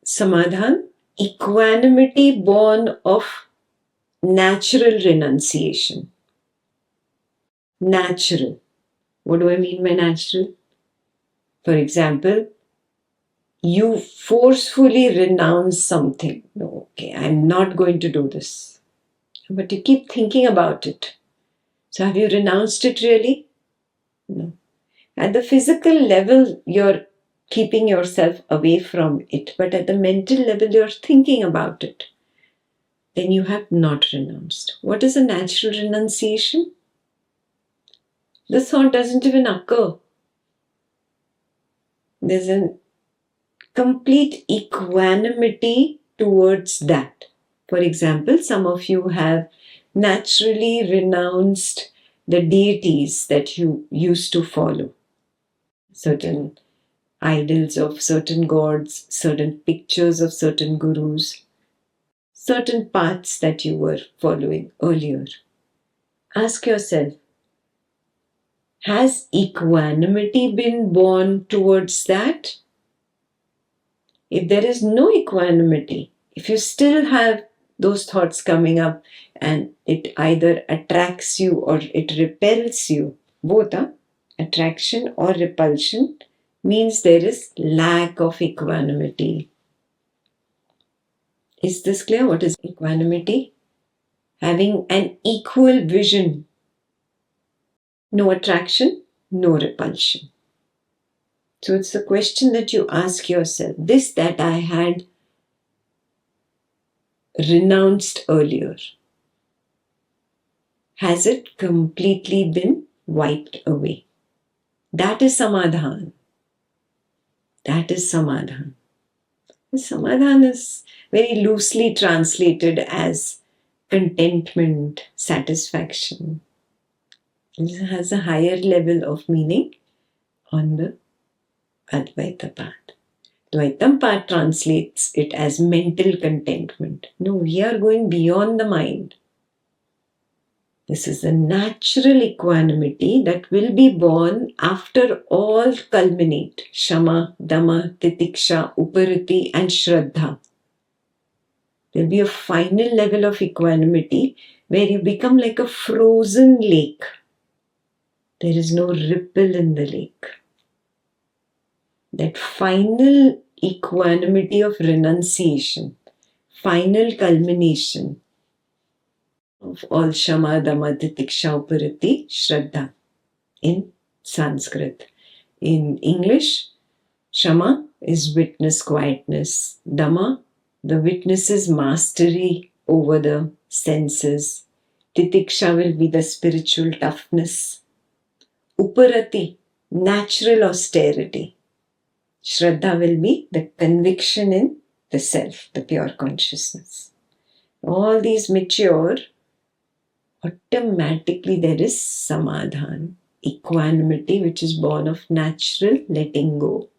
Samadhan, equanimity born of natural renunciation. Natural. What do I mean by natural? For example, you forcefully renounce something. No, okay, I'm not going to do this. But you keep thinking about it. So have you renounced it really? No. At the physical level, you're keeping yourself away from it. But at the mental level, you're thinking about it. Then you have not renounced. What is a natural renunciation? The thought doesn't even occur. There's a complete equanimity towards that. For example, some of you have naturally renounced the deities that you used to follow. Certain idols of certain gods, certain pictures of certain gurus, certain paths that you were following earlier. Ask yourself, has equanimity been born towards that? If there is no equanimity, if you still have those thoughts coming up and it either attracts you or it repels you, both attraction or repulsion means there is lack of equanimity. Is this clear? What is equanimity? Having an equal vision. No attraction, no repulsion. So it's the question that you ask yourself. This that I had renounced earlier, has it completely been wiped away? That is samadhan. That is samadhan. Samadhan is very loosely translated as contentment, satisfaction. It has a higher level of meaning on the Advaita path. Dvaitam path translates it as mental contentment. No, we are going beyond the mind. This is a natural equanimity that will be born after all culminate. Shama, Dama, Titiksha, Upariti and Shraddha. There will be a final level of equanimity where you become like a frozen lake. There is no ripple in the lake. That final equanimity of renunciation, final culmination of all Shama, Dama, Titiksha, Upariti, Shraddha in Sanskrit. In English, Shama is witness quietness. Dama, the witness's mastery over the senses. Titiksha will be the spiritual toughness. Uparati, natural austerity. Shraddha will be the conviction in the self, the pure consciousness. All these mature, automatically there is samadhan, equanimity, which is born of natural letting go.